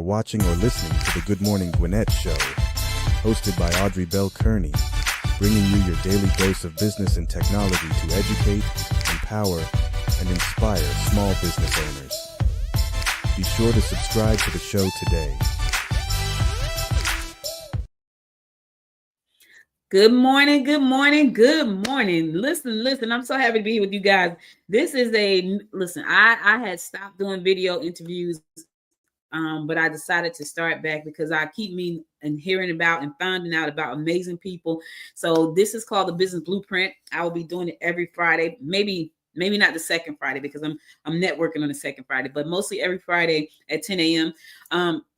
watching or listening to the Good Morning Gwinnett Show, hosted by Audrey Bell Kearney, bringing you your daily dose of business and technology to educate, empower, and inspire small business owners. Be sure to subscribe to the show today. Good morning, good morning, good morning. Listen, I'm so happy to be here with you guys. I had stopped doing video interviews, but I decided to start back because I keep meeting and hearing about and finding out about amazing people. So this is called the Business Blueprint. I will be doing it every Friday, maybe not the second Friday because I'm networking on the second Friday, but mostly every Friday at 10 a.m.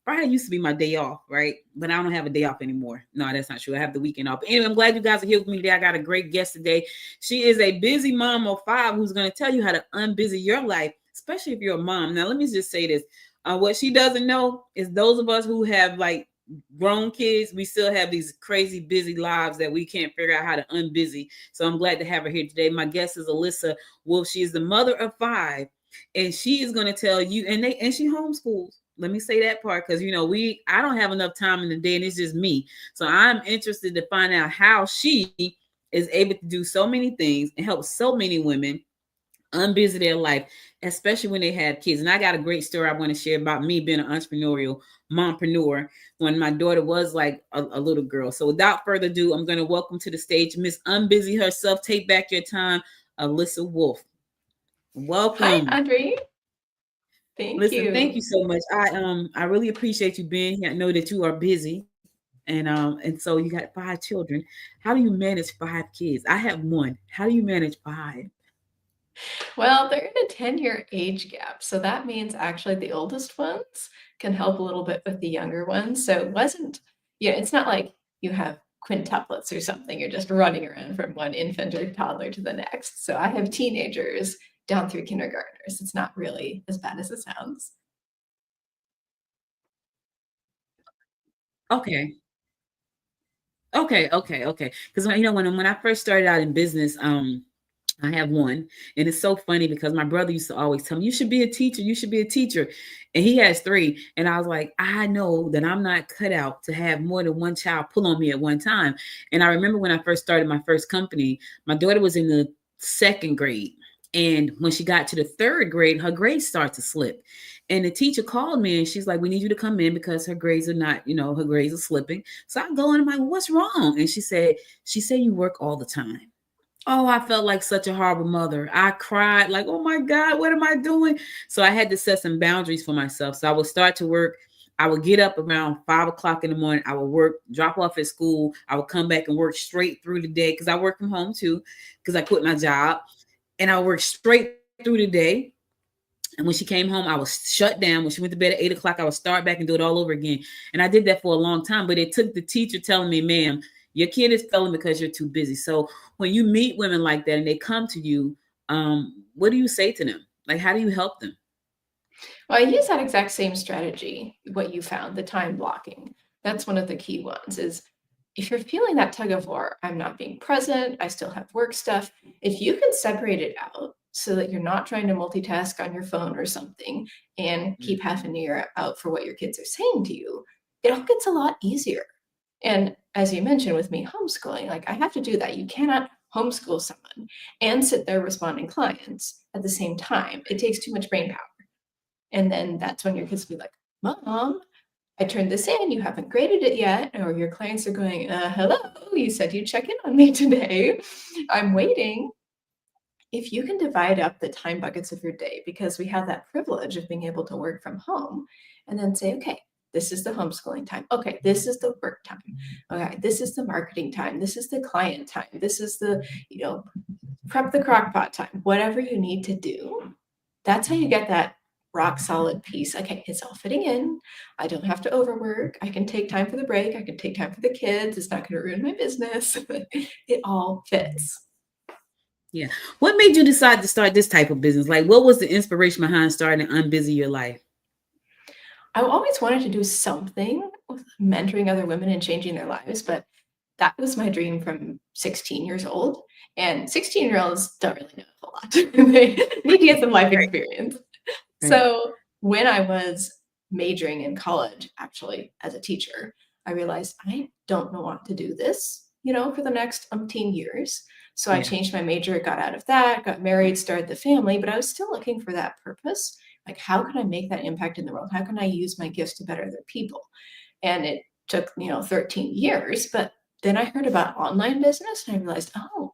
Friday used to be my day off, right? But I don't have a day off anymore. No, that's not true. I have the weekend off. But anyway, I'm glad you guys are here with me today. I got a great guest today. She is a busy mom of 5 who's going to tell you how to unbusy your life, especially if you're a mom. Now, let me just say this. What she doesn't know is those of us who have like grown kids, we still have these crazy busy lives that we can't figure out how to unbusy. So I'm glad to have her here today. My guest is Alyssa Wolff. She is the mother of 5, and she is going to tell you, and she homeschools. Let me say that part because, I don't have enough time in the day and it's just me. So I'm interested to find out how she is able to do so many things and help so many women unbusy their life, especially when they have kids. And I got a great story I want to share about me being an entrepreneurial mompreneur when my daughter was like a little girl. So without further ado, I'm going to welcome to the stage Miss Unbusy herself. Take back your time, Alyssa Wolff. Welcome. Hi, Audrey. Thank you. Thank you so much. I really appreciate you being here. I know that you are busy, and so you got 5 children. How do you manage 5 kids? I have 1. How do you manage 5? Well, they're in a 10-year age gap, so that means actually the oldest ones can help a little bit with the younger ones. So it wasn't, it's not like you have quintuplets or something. You're just running around from one infant or toddler to the next. So I have teenagers down through kindergartners. It's not really as bad as it sounds. Okay. Because when I first started out in business, I have 1, and it's so funny because my brother used to always tell me, "You should be a teacher. You should be a teacher," and he has 3, and I was like, I know that I'm not cut out to have more than 1 child pull on me at one time. And I remember when I first started my first company, my daughter was in the 2nd grade. And when she got to the 3rd grade, her grades start to slip. And the teacher called me and she's like, "We need you to come in because her grades are not, her grades are slipping." So I go in and I'm like, "What's wrong?" And she said, "You work all the time." Oh, I felt like such a horrible mother. I cried like, "Oh my God, what am I doing?" So I had to set some boundaries for myself. So I would start to work. I would get up around 5 o'clock in the morning. I would work, drop off at school. I would come back and work straight through the day because I work from home too, because I quit my job. And I worked straight through the day. And when she came home, I was shut down. When she went to bed at 8 o'clock, I would start back and do it all over again. And I did that for a long time. But it took the teacher telling me, "Ma'am, your kid is failing because you're too busy." So when you meet women like that and they come to you, what do you say to them? Like, how do you help them? Well, I use that exact same strategy, what you found, the time blocking. That's one of the key ones is if you're feeling that tug of war, I'm not being present, I still have work stuff. If you can separate it out so that you're not trying to multitask on your phone or something and keep half an ear out for what your kids are saying to you, it all gets a lot easier. And as you mentioned with me homeschooling, like I have to do that. You cannot homeschool someone and sit there responding clients at the same time. It takes too much brain power. And then that's when your kids will be like, "Mom, I turned this in, you haven't graded it yet." Or your clients are going, "Hello, you said you'd check in on me today. I'm waiting." If you can divide up the time buckets of your day, because we have that privilege of being able to work from home, and then say, "Okay, this is the homeschooling time. Okay, this is the work time. Okay, this is the marketing time. This is the client time. This is the, prep the crock pot time." Whatever you need to do, that's how you get that rock solid piece. Okay, it's all fitting in. I don't have to overwork. I can take time for the break. I can take time for the kids. It's not going to ruin my business. It all fits. Yeah. What made you decide to start this type of business? Like, what was the inspiration behind starting Unbusy Your Life? I always wanted to do something with mentoring other women and changing their lives, but that was my dream from 16 years old. And 16-year-olds don't really know a whole lot. They need to get some life experience. So when I was majoring in college, actually, as a teacher, I realized I don't want to do this, for the next umpteen years. So I Yeah. changed my major, got out of that, got married, started the family, but I was still looking for that purpose. Like, how can I make that impact in the world? How can I use my gifts to better other people? And it took, 13 years, but then I heard about online business and I realized, oh,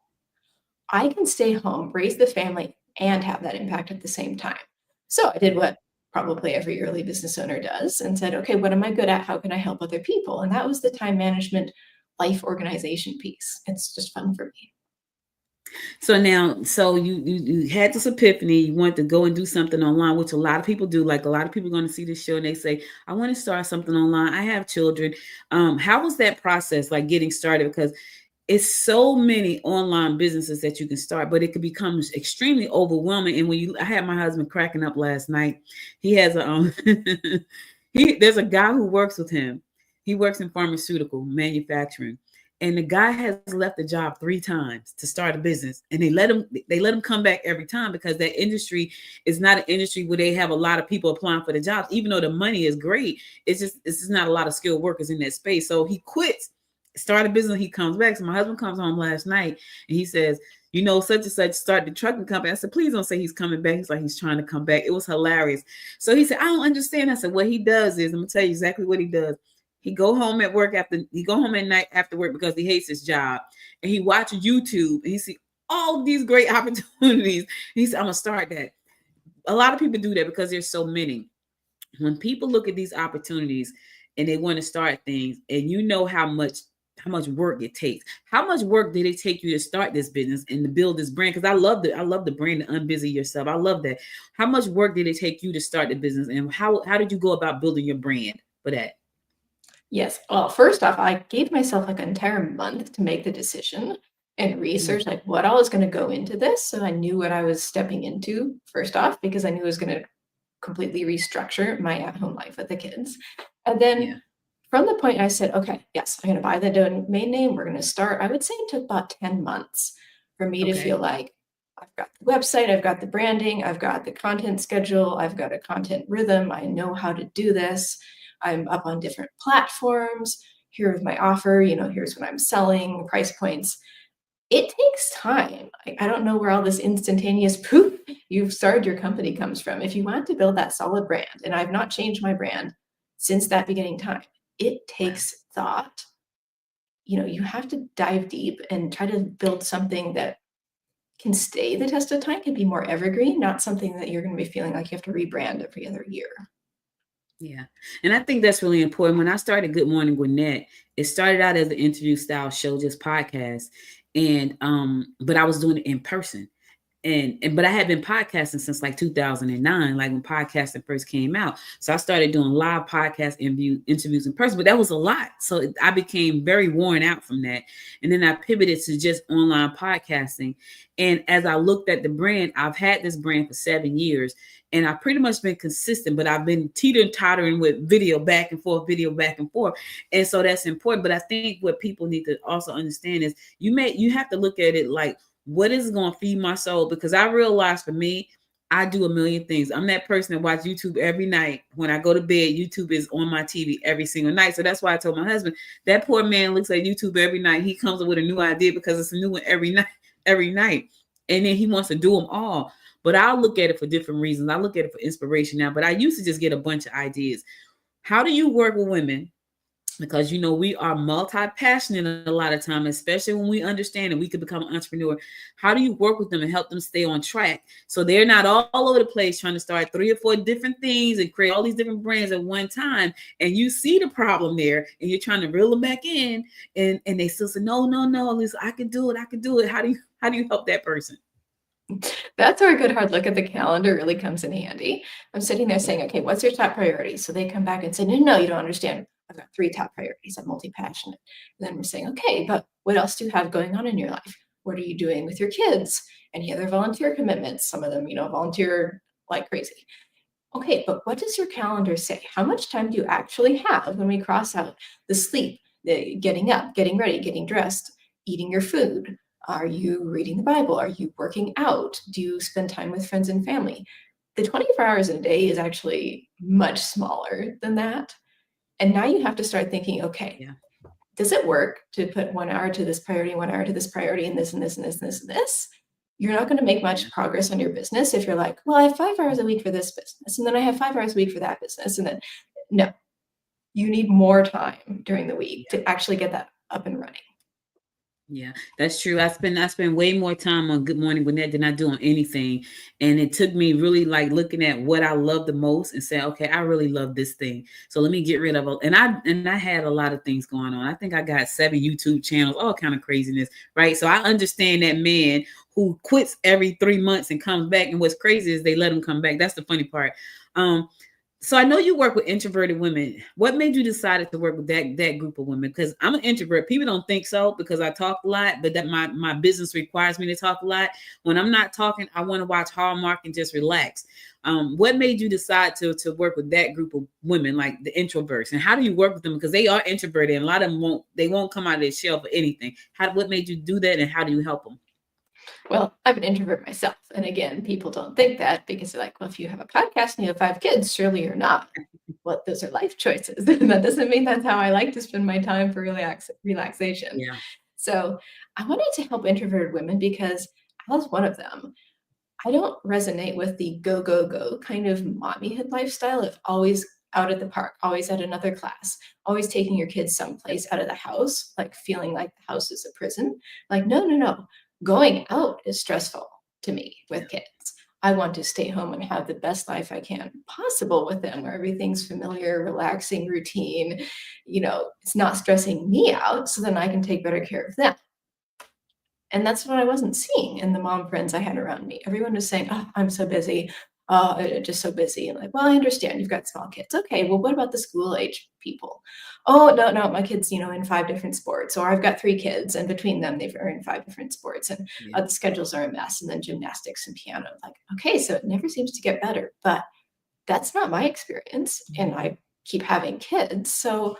I can stay home, raise the family, and have that impact at the same time. So I did what probably every early business owner does and said, okay, what am I good at? How can I help other people? And that was the time management, life organization piece. It's just fun for me. So now, so you had this epiphany. You wanted to go and do something online, which a lot of people do. Like, a lot of people are going to see this show and they say, I want to start something online. I have children. How was that process, like getting started? Because it's so many online businesses that you can start, but it could become extremely overwhelming. And I had my husband cracking up last night. He has there's a guy who works with him. He works in pharmaceutical manufacturing. And the guy has left the job 3 times to start a business, and they let him come back every time, because that industry is not an industry where they have a lot of people applying for the jobs. Even though the money is great, it's just not a lot of skilled workers in that space. So he quits, start a business. He comes back. So my husband comes home last night and he says, such and such started the trucking company. I said, please don't say he's coming back. He's like, he's trying to come back. It was hilarious. So he said, I don't understand. I said, what he does is, I'm gonna tell you exactly what he does. He go home at night after work because he hates his job, and he watches YouTube and he see all these great opportunities. He said, I'm gonna start that. A lot of people do that because there's so many. When people look at these opportunities and they want to start things, and how much work it takes. How much work did it take you to start this business and to build this brand? Because I love the brand, to Unbusy yourself. I love that. How much work did it take you to start the business, and how did you go about building your brand for that? Yes. Well, first off, I gave myself like an entire month to make the decision and research like what all is going to go into this. So I knew what I was stepping into first off, because I knew I was going to completely restructure my at-home life with the kids. And then from the point I said, okay, yes, I'm going to buy the domain name. We're going to start. I would say it took about 10 months for me to feel like I've got the website, I've got the branding, I've got the content schedule, I've got a content rhythm. I know how to do this. I'm up on different platforms. Here's my offer. Here's what I'm selling, price points. It takes time. I don't know where all this instantaneous poof, you've started your company comes from. If you want to build that solid brand, and I've not changed my brand since that beginning time, it takes thought. You have to dive deep and try to build something that can stay the test of time, can be more evergreen, not something that you're going to be feeling like you have to rebrand every other year. Yeah. And I think that's really important. When I started Good Morning Gwinnett, it started out as an interview style show, just podcast. And but I was doing it in person. But I had been podcasting since like 2009, like when podcasting first came out. So I started doing live podcast interviews in person, but that was a lot. So I became very worn out from that. And then I pivoted to just online podcasting. And as I looked at the brand, I've had this brand for 7 years, and I've pretty much been consistent, but I've been teeter-tottering with video back and forth. And so that's important. But I think what people need to also understand is you have to look at it like, what is going to feed my soul? Because I realized for me, I do a million things. I'm that person that watch YouTube every night. When I go to bed, YouTube is on my TV every single night. So that's why I told my husband, that poor man looks at YouTube every night. He comes up with a new idea because it's a new one every night. And then he wants to do them all. But I'll look at it for different reasons. I look at it for inspiration now, but I used to just get a bunch of ideas. How do you work with women? Because, we are multi-passionate a lot of time, especially when we understand and we can become an entrepreneur. How do you work with them and help them stay on track so they're not all over the place trying to start 3 or 4 different things and create all these different brands at one time? And you see the problem there and you're trying to reel them back in, and they still say, no, Alyssa, I can do it. How do you help that person? That's where a good hard look at the calendar really comes in handy. I'm sitting there saying, okay, what's your top priority? So they come back and say, no, you don't understand. I've got 3 top priorities. I'm multi-passionate. And then we're saying, okay, but what else do you have going on in your life? What are you doing with your kids? Any other volunteer commitments? Some of them, volunteer like crazy. Okay, but what does your calendar say? How much time do you actually have when we cross out the sleep, the getting up, getting ready, getting dressed, eating your food? Are you reading the Bible? Are you working out? Do you spend time with friends and family? The 24 hours in a day is actually much smaller than that. And now you have to start thinking, okay, Yeah. does it work to put 1 hour to this priority, 1 hour to this priority, and this and this and this and this and this? You're not going to make much progress on your business if you're like, well, I have 5 hours a week for this business, and then I have 5 hours a week for that business. And then no, you need more time during the week to actually get that up and running. Yeah, that's true. I spend way more time on Good Morning Gwinnett than I do on anything. And it took me really like looking at what I love the most and saying, okay, I really love this thing. So let me get rid of it. And I had a lot of things going on. I think I got 7 YouTube channels, all kind of craziness, right? So I understand that man who quits every 3 months and comes back. And what's crazy is they let him come back. That's the funny part. So I know you work with introverted women. What made you decide to work with that group of women? Because I'm an introvert. People don't think so because I talk a lot, but that my business requires me to talk a lot. When I'm not talking, I want to watch Hallmark and just relax. What made you decide to work with that group of women, like the introverts? And how do you work with them? Because they are introverted and a lot of them won't come out of their shell for anything. What made you do that and how do you help them? Well, I'm an introvert myself. And again, people don't think that because they're like, well, if you have a podcast and you have 5 kids, surely you're not. Well, those are life choices. That doesn't mean that's how I like to spend my time for relaxation. Yeah. So I wanted to help introverted women because I was one of them. I don't resonate with the go, go, go kind of mommyhood lifestyle of always out at the park, always at another class, always taking your kids someplace out of the house, like feeling like the house is a prison. Like, no. Going out is stressful to me with kids. I want to stay home and have the best life I can possible with them, where everything's familiar, relaxing, routine. It's not stressing me out, so then I can take better care of them. And that's what I wasn't seeing in the mom friends I had around me. Everyone was saying, oh, I'm so busy. Oh, I'm just so busy. And like, well, I understand you've got small kids. Okay, well, what about the school age people? Oh, no, my kids, in 5 different sports. Or I've got 3 kids, and between them, they're in 5 different sports. And the schedules are a mess. And then gymnastics and piano. Like, okay, so it never seems to get better. But that's not my experience. And I keep having kids. So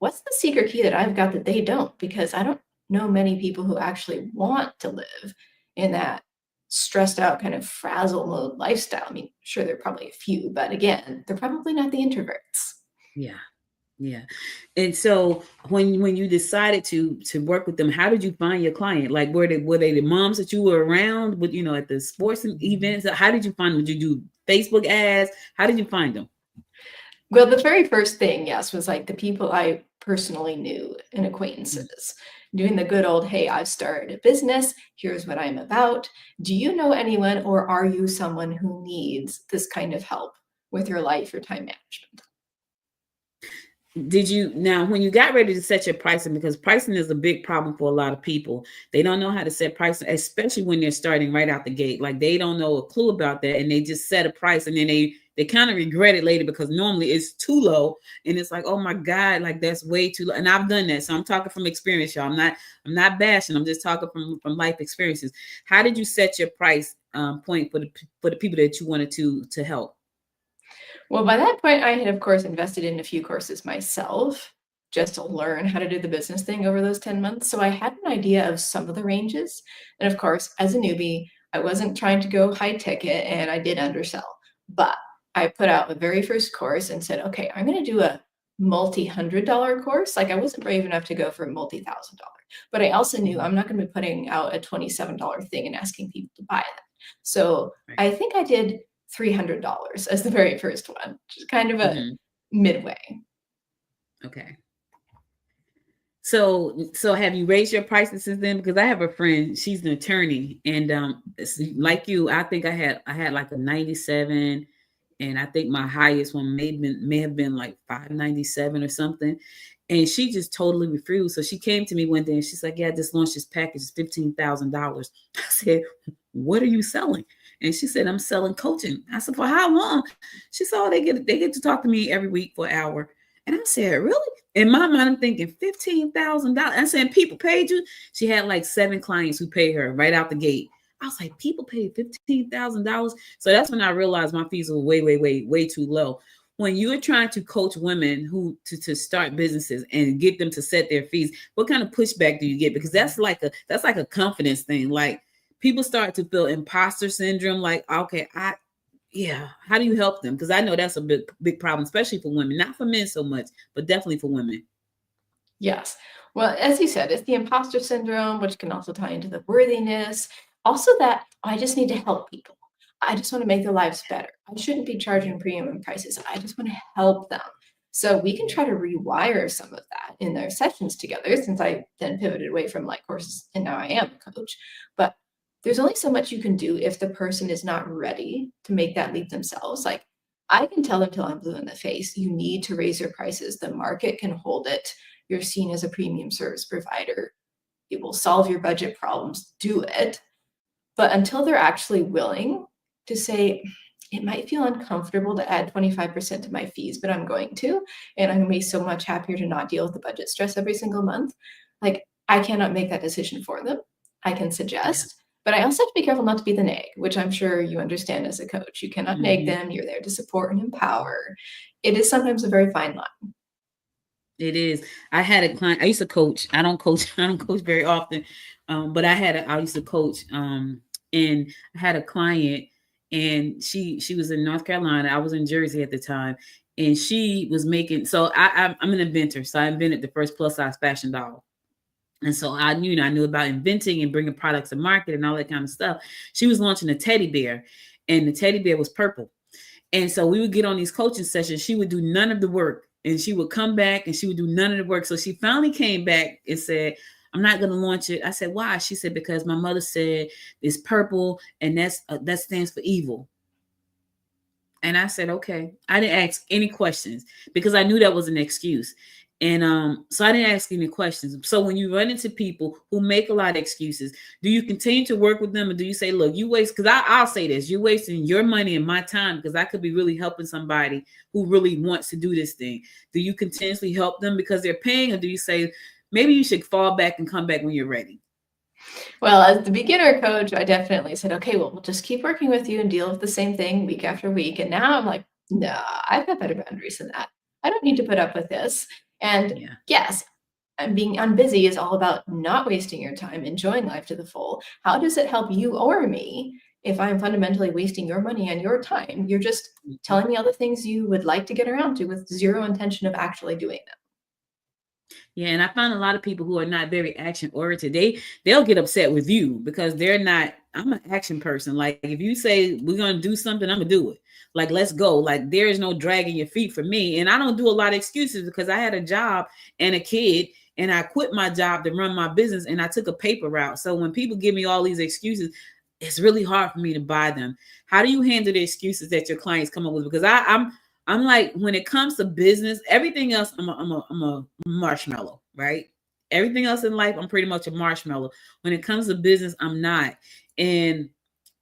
what's the secret key that I've got that they don't? Because I don't know many people who actually want to live in that stressed out kind of frazzle mode lifestyle. I mean, sure, there are probably a few, but again, they're probably not the introverts. Yeah. And so when you decided to work with them, how did you find your client? Like, were they the moms that you were around with, at the sports events? How did you find them? Did you do Facebook ads? How did you find them? Well, the very first thing, yes, was like the people I personally knew and acquaintances. Doing the good old, hey, I've started a business. Here's what I'm about. Do you know anyone, or are you someone who needs this kind of help with your life or time management? Now, when you got ready to set your pricing, because pricing is a big problem for a lot of people, they don't know how to set pricing, especially when they're starting right out the gate. Like, they don't know a clue about that, and they just set a price, and then they kind of regret it later because normally it's too low, and it's like, oh my God, like that's way too low. And I've done that, so I'm talking from experience, y'all. I'm not bashing. I'm just talking from life experiences. How did you set your price point for the people that you wanted to help? Well, by that point, I had, of course, invested in a few courses myself just to learn how to do the business thing over those 10 months. So I had an idea of some of the ranges. And of course, as a newbie, I wasn't trying to go high ticket and I did undersell. But I put out the very first course and said, okay, I'm going to do a multi-$100 course. Like, I wasn't brave enough to go for a multi-$1,000. But I also knew I'm not going to be putting out a $27 thing and asking people to buy that. So I think I did $300 as the very first one, which is kind of a midway. Okay. So have you raised your prices since then? Because I have a friend, she's an attorney, and like you, I think I had like a 97, and I think my highest one may have been like 597 or something. And she just totally refused. So she came to me one day and she's like, yeah, I just launched this package, it's $15,000. I said, what are you selling? And she said, I'm selling coaching. I said, for how long? She said, oh, they get to talk to me every week for an hour. And I said, really? In my mind, I'm thinking $15,000. I said, people paid you? She had like 7 clients who paid her right out the gate. I was like, people paid $15,000. So that's when I realized my fees were way too low. When you're trying to coach women who to start businesses and get them to set their fees, what kind of pushback do you get? Because that's like a confidence thing. Like, people start to feel imposter syndrome. Like, okay, yeah, how do you help them? Because I know that's a big problem, especially for women, not for men so much, but definitely for women. Yes. Well, as you said, it's the imposter syndrome, which can also tie into the worthiness. Also, that I just need to help people. I just want to make their lives better. I shouldn't be charging premium prices. I just want to help them. So we can try to rewire some of that in their sessions together, since I then pivoted away from like courses and now I am a coach. But there's only so much you can do if the person is not ready to make that leap themselves. Like I can tell them till I'm blue in the face, you need to raise your prices. The market can hold it. You're seen as a premium service provider. It will solve your budget problems. Do it. But until they're actually willing to say, it might feel uncomfortable to add 25% to my fees, but I'm going to, and I'm going to be so much happier to not deal with the budget stress every single month. Like I cannot make that decision for them. I can suggest, but I also have to be careful not to be the nag, which I'm sure you understand as a coach. You cannot nag them. You're there to support and empower. It is sometimes a very fine line. It is. I had a client. I used to coach. I don't coach very often, but I used to coach, and I had a client, and she was in North Carolina. I was in Jersey at the time, and she was making. So I'm an inventor. So I invented the first plus size fashion doll. And so I knew about inventing and bringing products to market and all that kind of stuff. She was launching a teddy bear, and the teddy bear was purple. And so we would get on these coaching sessions. She would do none of the work, and she would come back and she would do none of the work. So she finally came back and said, I'm not going to launch it. I said, why? She said, because my mother said it's purple and that stands for evil. And I said, okay. I didn't ask any questions because I knew that was an excuse. And so I didn't ask any questions. So when you run into people who make a lot of excuses, do you continue to work with them, or do you say, look, you waste, because I'll say this, you're wasting your money and my time because I could be really helping somebody who really wants to do this thing. Do you continuously help them because they're paying, or do you say, maybe you should fall back and come back when you're ready? Well, as the beginner coach, I definitely said, okay, well, we'll just keep working with you and deal with the same thing week after week. And now I'm like, no, I've got better boundaries than that. I don't need to put up with this. And yes, being unbusy is all about not wasting your time, enjoying life to the full. How does it help you or me if I'm fundamentally wasting your money and your time? You're just telling me all the things you would like to get around to with zero intention of actually doing them. Yeah, and I find a lot of people who are not very action oriented, they'll get upset with you because they're not. I'm an action person. Like if you say we're gonna do something, I'm gonna do it. Like let's go. Like there is no dragging your feet for me. And I don't do a lot of excuses because I had a job and a kid, and I quit my job to run my business, and I took a paper route. So when people give me all these excuses, it's really hard for me to buy them. How do you handle the excuses that your clients come up with? Because I'm like, when it comes to business, everything else, I'm a marshmallow, right? Everything else in life, I'm pretty much a marshmallow. When it comes to business, I'm not. And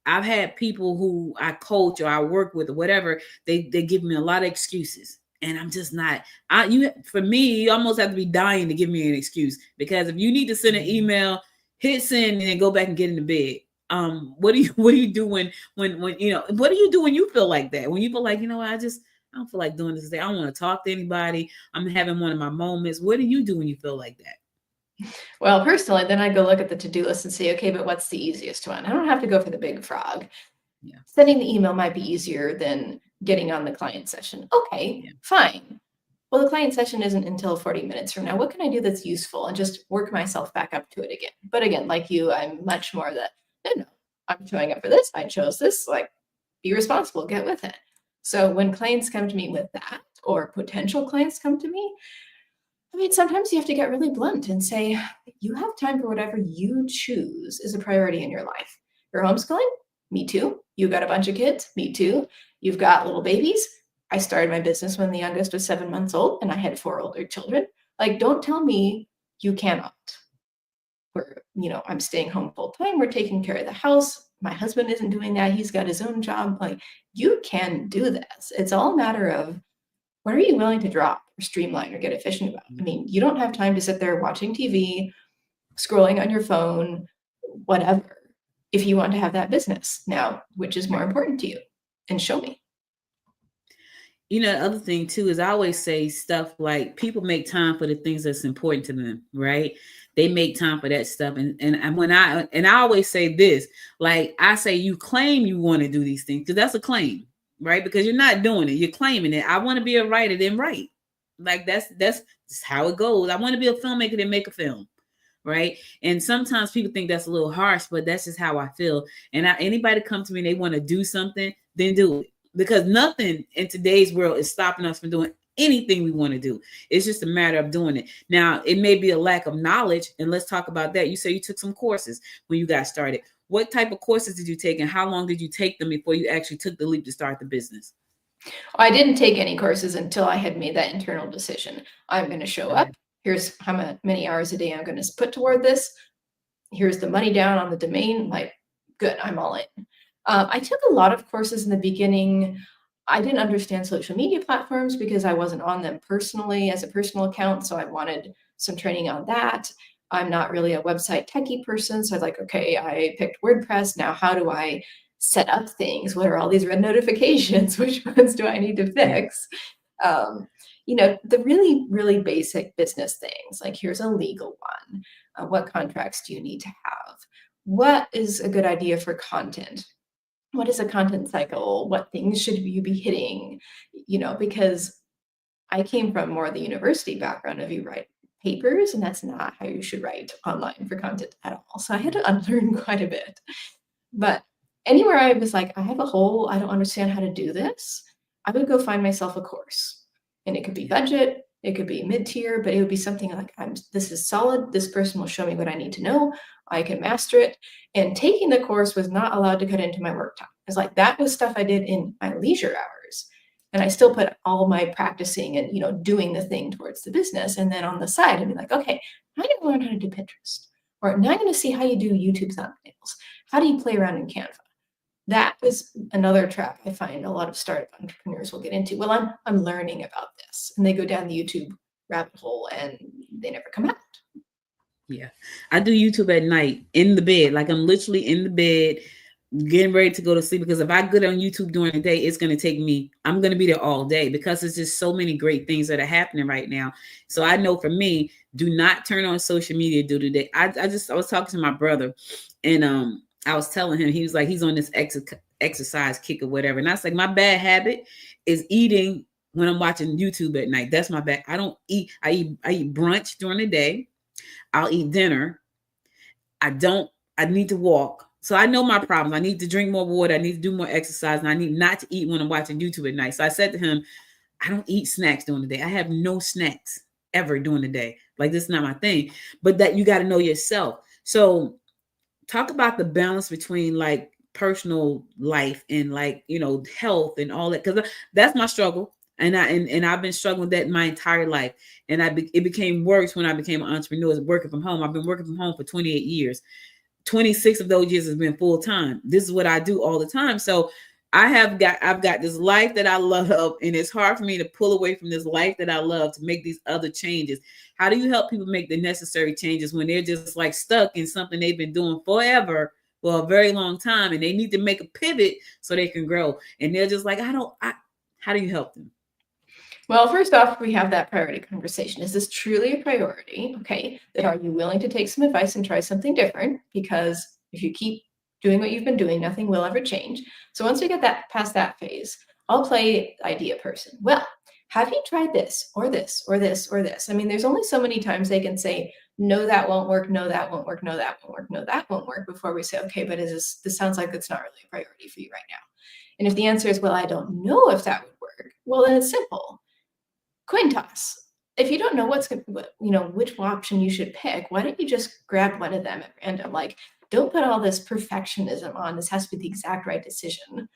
I've had people who I coach or I work with or whatever, they give me a lot of excuses. And I'm just not. For me, you almost have to be dying to give me an excuse, because if you need to send an email, hit send and then go back and get into bed. What do you do when what do you do when you feel like that? When you feel like, I don't feel like doing this today. I don't want to talk to anybody. I'm having one of my moments. What do you do when you feel like that? Well, personally, then I go look at the to-do list and say, okay, but what's the easiest one? I don't have to go for the big frog. Yeah. Sending the email might be easier than getting on the client session. Okay, fine. Well, the client session isn't until 40 minutes from now. What can I do that's useful, and just work myself back up to it again? But again, like you, I'm much more that, no, I'm showing up for this. I chose this. Like, be responsible, get with it. So when clients come to me with that, or potential clients come to me, I mean, sometimes you have to get really blunt and say, you have time for whatever you choose is a priority in your life. You're homeschooling? Me too. You got a bunch of kids? Me too. You've got little babies? I started my business when the youngest was 7 months old, and I had 4 older children. Like, don't tell me you cannot. I'm staying home full time. We're taking care of the house. My husband isn't doing that. He's got his own job. Like, you can do this. It's all a matter of, what are you willing to drop or streamline or get efficient about? I mean, you don't have time to sit there watching TV, scrolling on your phone, whatever, if you want to have that business. Now, which is more important to you? And show me. The other thing too is I always say stuff like, people make time for the things that's important to them, right? They make time for that stuff. And when I always say this, like I say, you claim you want to do these things, because that's a claim. right? Because you're not doing it. You're claiming it. I want to be a writer, then write. Like that's how it goes. I want to be a filmmaker, then make a film. Right. And sometimes people think that's a little harsh, but that's just how I feel. And anybody come to me and they want to do something, then do it. Because nothing in today's world is stopping us from doing anything we want to do. It's just a matter of doing it. Now, it may be a lack of knowledge. And let's talk about that. You say you took some courses when you got started. What type of courses did you take and how long did you take them before you actually took the leap to start the business? I didn't take any courses until I had made that internal decision. I'm going to show up. Here's how many hours a day I'm going to put toward this. Here's the money down on the domain. Like, good, I'm all in. I took a lot of courses in the beginning. I didn't understand social media platforms because I wasn't on them personally as a personal account. So I wanted some training on that. I'm not really a website techie person. So I was like, okay, I picked WordPress. Now, how do I set up things? What are all these red notifications? Which ones do I need to fix? The really, really basic business things, like here's a legal one. What contracts do you need to have? What is a good idea for content? What is a content cycle? What things should you be hitting? Because I came from more of the university background of you write papers, and that's not how you should write online for content at all. So I had to unlearn quite a bit. But anywhere I was like, I have a hole, I don't understand how to do this, I would go find myself a course. And it could be budget, it could be mid-tier, but it would be something like, this is solid. This person will show me what I need to know. I can master it. And taking the course was not allowed to cut into my work time. It's like, that was stuff I did in my leisure hours. And I still put all my practicing and, doing the thing towards the business. And then on the side, I'd be like, okay, I'm going to learn how to do Pinterest. Or now I'm going to see how you do YouTube thumbnails. How do you play around in Canva? That was another trap I find a lot of startup entrepreneurs will get into. Well, I'm learning about this, and they go down the YouTube rabbit hole and they never come out. Yeah, I do YouTube at night in the bed. Like I'm literally in the bed getting ready to go to sleep, because if I get on YouTube during the day, it's going to take me, I'm going to be there all day, because there's just so many great things that are happening right now. So I know for me, do not turn on social media during the day. I was talking to my brother, and I was telling him, he was like, he's on this exercise kick or whatever. And I was like, my bad habit is eating when I'm watching YouTube at night. That's my bad. I don't eat. I eat brunch during the day. I'll eat dinner. I need to walk. So I know my problems. I need to drink more water. I need to do more exercise. And I need not to eat when I'm watching YouTube at night. So I said to him, I don't eat snacks during the day. I have no snacks ever during the day. Like, this is not my thing. But that you got to know yourself. So talk about the balance between like personal life and like, health and all that. Cause that's my struggle. And I've been struggling with that my entire life. And it became worse when I became an entrepreneur, working from home. I've been working from home for 28 years. 26 of those years has been full time. This is what I do all the time. So I've got this life that I love, and it's hard for me to pull away from this life that I love to make these other changes. How do you help people make the necessary changes when they're just like stuck in something they've been doing forever for a very long time, and they need to make a pivot so they can grow? And they're just like, how do you help them? Well, first off, we have that priority conversation. Is this truly a priority? Okay. Then are you willing to take some advice and try something different? Because if you keep doing what you've been doing, nothing will ever change. So once we get that past that phase, I'll play idea person. Well, have you tried this or this or this or this? I mean, there's only so many times they can say, no, that won't work. No, that won't work. No, that won't work. No, that won't work, before we say, okay, but this sounds like it's not really a priority for you right now. And if the answer is, well, I don't know if that would work, well, then it's simple. Coin toss. If you don't know which option you should pick, why don't you just grab one of them at random? Like, don't put all this perfectionism on. This has to be the exact right decision.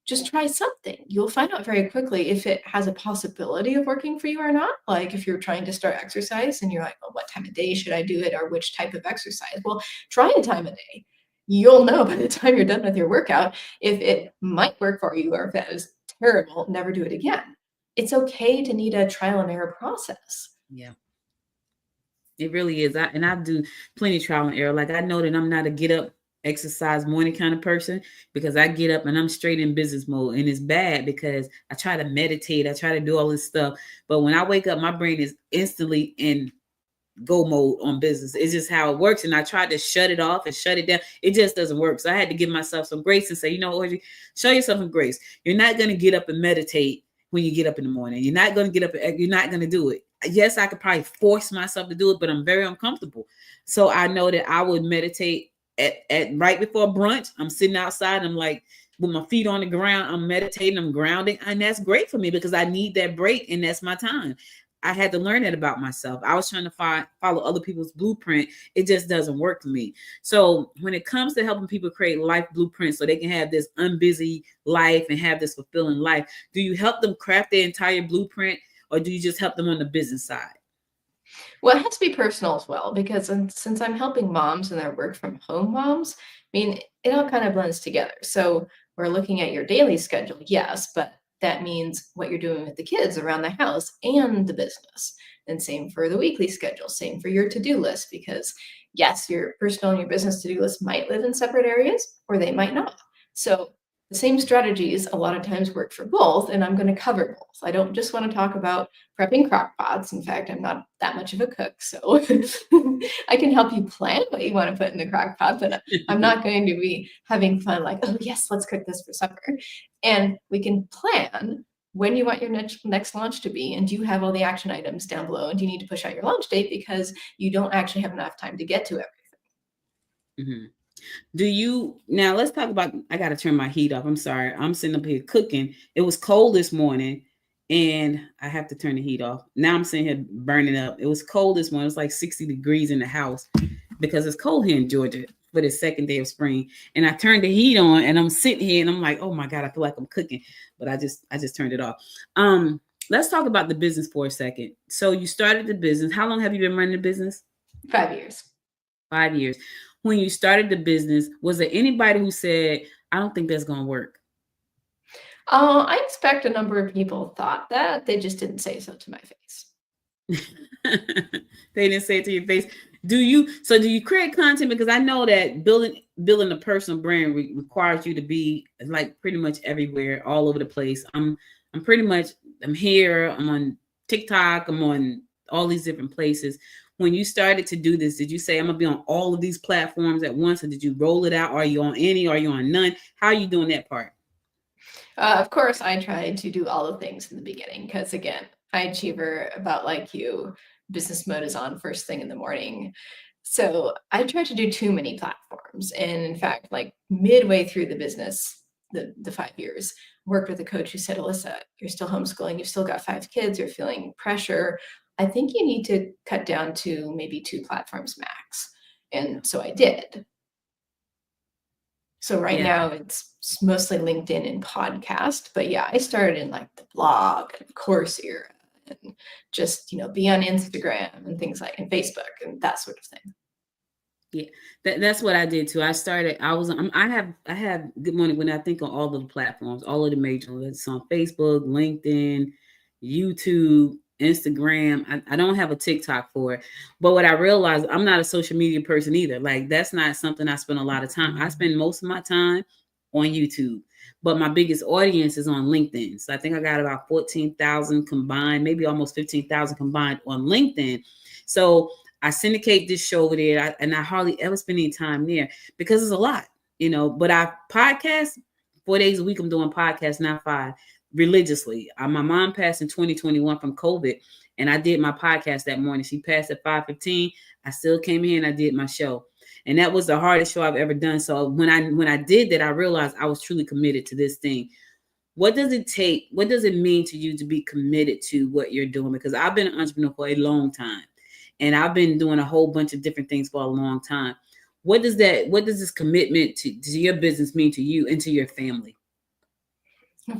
Just try something. You'll find out very quickly if it has a possibility of working for you or not. Like if you're trying to start exercise and you're like, well, what time of day should I do it, or which type of exercise? Well, try a time of day. You'll know by the time you're done with your workout if it might work for you, or if that is terrible, never do it again. It's okay to need a trial and error process. Yeah. It really is. I do plenty of trial and error. Like, I know that I'm not a get up, exercise, morning kind of person, because I get up and I'm straight in business mode. And it's bad because I try to meditate. I try to do all this stuff. But when I wake up, my brain is instantly in go mode on business. It's just how it works. And I tried to shut it off and shut it down. It just doesn't work. So I had to give myself some grace and say, you know, Audrey, show yourself some grace. You're not going to get up and meditate when you get up in the morning. You're not going to get up. You're not going to do it. Yes, I could probably force myself to do it, but I'm very uncomfortable. So I know that I would meditate at right before brunch. I'm sitting outside. I'm like, with my feet on the ground, I'm meditating, I'm grounding. And that's great for me because I need that break. And that's my time. I had to learn that about myself. I was trying to follow other people's blueprint. It just doesn't work for me. So when it comes to helping people create life blueprints so they can have this unbusy life and have this fulfilling life, do you help them craft their entire blueprint or do you just help them on the business side? Well, it has to be personal as well, because since I'm helping moms and they're work from home moms, I mean, it all kind of blends together. So we're looking at your daily schedule, yes, but that means what you're doing with the kids around the house and the business. And same for the weekly schedule, same for your to-do list, because yes, your personal and your business to-do list might live in separate areas or they might not. So the same strategies a lot of times work for both, and I'm going to cover both. I don't just want to talk about prepping crock pots. In fact, I'm not that much of a cook, so I can help you plan what you want to put in the crock pot, but I'm not going to be having fun like, oh yes, let's cook this for supper. And we can plan when you want your next launch to be, and do you have all the action items down below, and do you need to push out your launch date because you don't actually have enough time to get to everything. Mm-hmm. Now let's talk about, I got to turn my heat off. I'm sorry. I'm sitting up here cooking. It was cold this morning and I have to turn the heat off. Now I'm sitting here burning up. It was cold this morning. It was like 60 degrees in the house because it's cold here in Georgia for the second day of spring. And I turned the heat on and I'm sitting here and I'm like, oh my God, I feel like I'm cooking, but I just turned it off. Let's talk about the business for a second. So you started the business. How long have you been running the business? 5 years. 5 years. When you started the business, was there anybody who said, I don't think that's going to work? I expect a number of people thought that. They just didn't say so to my face. They didn't say it to your face. Do you create content? Because I know that building a personal brand requires you to be like pretty much everywhere, all over the place. I'm here. I'm on TikTok. I'm on all these different places. When you started to do this, did you say, I'm going to be on all of these platforms at once? Or did you roll it out? Are you on any? Are you on none? How are you doing that part? Of course, I tried to do all the things in the beginning because, again, high achiever, about like you, business mode is on first thing in the morning. So I tried to do too many platforms. And in fact, like midway through the business, the 5 years, worked with a coach who said, Alyssa, you're still homeschooling. You've still got 5 kids. You're feeling pressure. I think you need to cut down to maybe 2 platforms max. And so I did. So right now it's mostly LinkedIn and podcast. But yeah, I started in like the blog and course era and just, be on Instagram and things like, and Facebook and that sort of thing. Yeah, that's what I did too. I have Good Morning when I think on all of the platforms, all of the major ones. It's on Facebook, LinkedIn, YouTube, Instagram. I don't have a TikTok for it, but what I realized, I'm not a social media person either. Like that's not something I spend a lot of time. I spend most of my time on YouTube, but my biggest audience is on LinkedIn. So I think I got about 14,000 combined, maybe almost 15,000 combined on LinkedIn. So I syndicate this show over there, and I hardly ever spend any time there because it's a lot, but I podcast 4 days a week. I'm doing podcasts, not 5. Religiously. My mom passed in 2021 from COVID, and I did my podcast that morning. She passed at 5:15. I still came here and I did my show, and that was the hardest show I've ever done. So when I did that, I realized I was truly committed to this thing. What does it take? What does it mean to you to be committed to what you're doing? Because I've been an entrepreneur for a long time, and I've been doing a whole bunch of different things for a long time. What does this commitment to your business mean to you and to your family?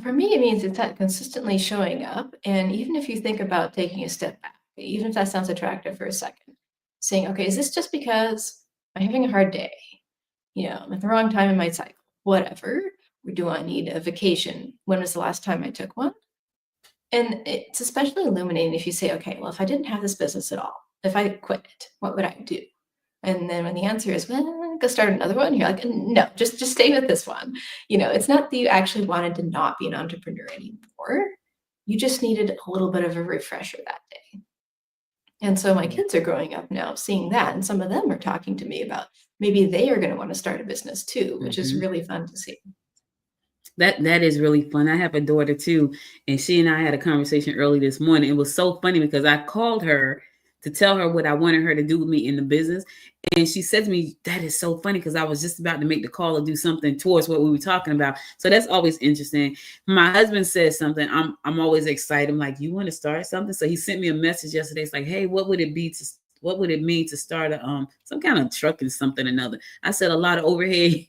For me, it means it's that consistently showing up. And even if you think about taking a step back, even if that sounds attractive for a second, saying, okay, is this just because I'm having a hard day? I'm at the wrong time in my cycle, whatever. Or do I need a vacation? When was the last time I took one? And it's especially illuminating if you say, okay, well, if I didn't have this business at all, if I quit it, what would I do? And then when the answer is, well, go start another one, you're like, no, just stay with this one. It's not that you actually wanted to not be an entrepreneur anymore. You just needed a little bit of a refresher that day. And so my kids are growing up now seeing that, and some of them are talking to me about maybe they are going to want to start a business too, which is really fun to see. That is really fun. I have a daughter too, and she and I had a conversation early this morning. It was so funny because I called her to tell her what I wanted her to do with me in the business, and she said to me, "That is so funny," because I was just about to make the call or do something towards what we were talking about. So that's always interesting. My husband says something. I'm always excited. I'm like, "You want to start something?" So he sent me a message yesterday. It's like, "Hey, what would it mean to start a some kind of trucking something or another?" I said, "A lot of overhead."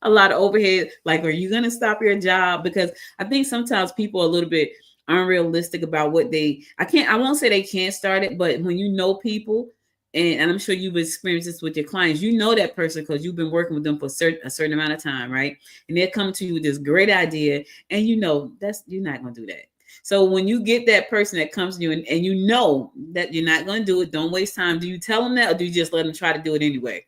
A lot of overhead. Like, are you going to stop your job? Because I think sometimes people are a little bit unrealistic about what I won't say they can't start it, but when you know people, and I'm sure you've experienced this with your clients, you know that person because you've been working with them for a certain amount of time, right? And they're coming to you with this great idea, and you know you're not going to do that. So when you get that person that comes to you and you know that you're not going to do it, don't waste time. Do you tell them that, or do you just let them try to do it anyway?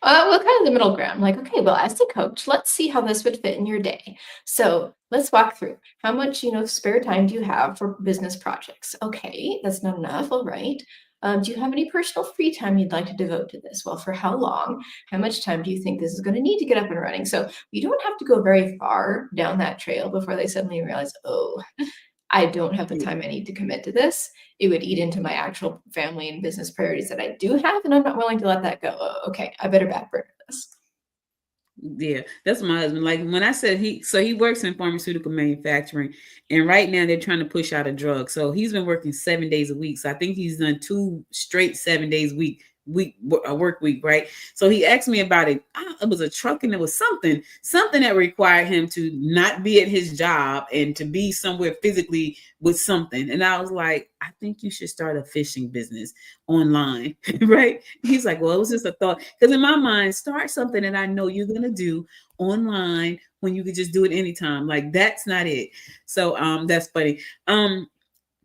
Well, kind of the middle ground. Like, okay, well, as the coach, let's see how this would fit in your day. So let's walk through how much, spare time do you have for business projects? Okay, that's not enough. All right. Do you have any personal free time you'd like to devote to this? Well, for how long? How much time do you think this is going to need to get up and running? So you don't have to go very far down that trail before they suddenly realize, oh, I don't have the time I need to commit to this. It would eat into my actual family and business priorities that I do have, and I'm not willing to let that go. Oh, okay, I better back burner this. Yeah, that's my husband. Like when I said he works in pharmaceutical manufacturing, and right now they're trying to push out a drug. So he's been working 7 days a week. So I think he's done 2 straight 7 days a work week, right? So he asked me about it. It was a truck, and it was something that required him to not be at his job and to be somewhere physically with something. And I was like, I think you should start a fishing business online, right? He's like, well, it was just a thought. Because in my mind, start something that I know you're gonna do online when you could just do it anytime. Like that's not it. So that's funny.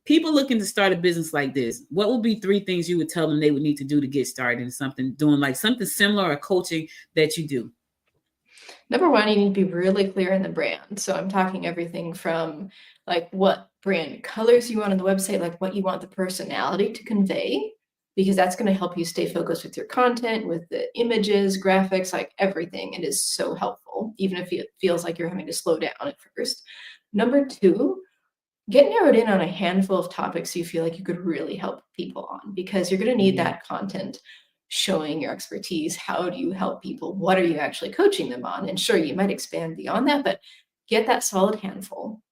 People looking to start a business like this, what would be 3 things you would tell them they would need to do to get started in doing like something similar or coaching that you do? Number one, you need to be really clear in the brand. So I'm talking everything from like what brand colors you want on the website, like what you want the personality to convey, because that's going to help you stay focused with your content, with the images, graphics, like everything. It is so helpful, even if it feels like you're having to slow down at first. Number 2, get narrowed in on a handful of topics you feel like you could really help people on, because you're going to need that content showing your expertise. How do you help people? What are you actually coaching them on? And sure, you might expand beyond that, but get that solid handful.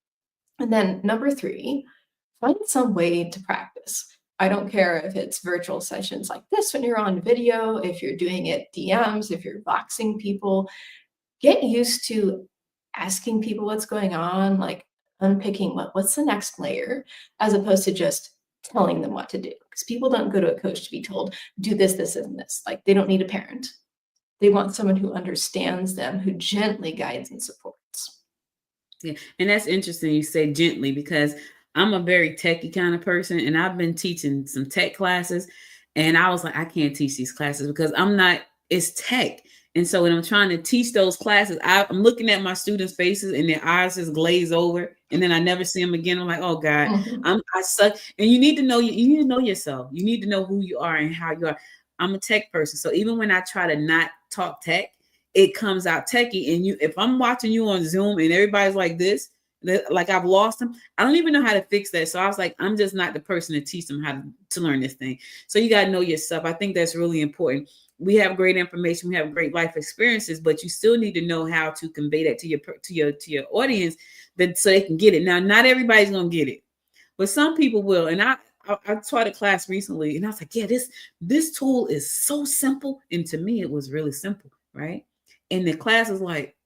And then number 3, find some way to practice. I don't care if it's virtual sessions like this when you're on video, if you're doing it DMs, if you're boxing people, get used to asking people what's going on, like unpicking what's the next layer, as opposed to just telling them what to do. Because people don't go to a coach to be told, do this, this, and this. Like they don't need a parent. They want someone who understands them, who gently guides and supports. Yeah, and that's interesting you say gently, because I'm a very techie kind of person, and I've been teaching some tech classes, and I was like, I can't teach these classes because it's tech. And so when I'm trying to teach those classes, I'm looking at my students' faces and their eyes just glaze over, and then I never see them again. I'm like, oh God, I suck. And you need to know yourself. You need to know who you are and how you are. I'm a tech person. So even when I try to not talk tech, it comes out techie. And if I'm watching you on Zoom and everybody's like this, like I've lost them, I don't even know how to fix that. So I was like, I'm just not the person to teach them how to learn this thing. So you got to know yourself. I think that's really important. We have great information, we have great life experiences, but you still need to know how to convey that to your audience, so they can get it. Now, not everybody's gonna get it, but some people will. And I taught a class recently, and I was like, yeah, this tool is so simple, and to me, it was really simple, right? And the class is like,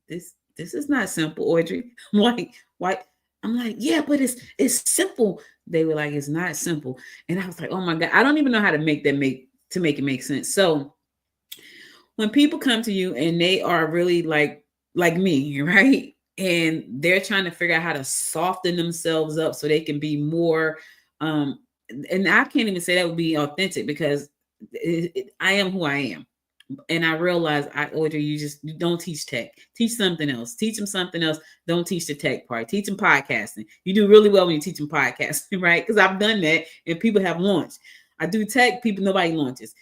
this is not simple, Audrey. I'm like, why? I'm like, yeah, but it's simple. They were like, it's not simple, and I was like, oh my God, I don't even know how to make it make sense. So when people come to you and they are really like me, right? And they're trying to figure out how to soften themselves up so they can be more, and I can't even say that would be authentic, because I am who I am, And I realized you don't teach tech. Teach something else. Teach them something else. Don't teach the tech part. Teach them podcasting. You do really well when you teach them podcasting, right? Because I've done that and people have launched. I do tech, nobody launches.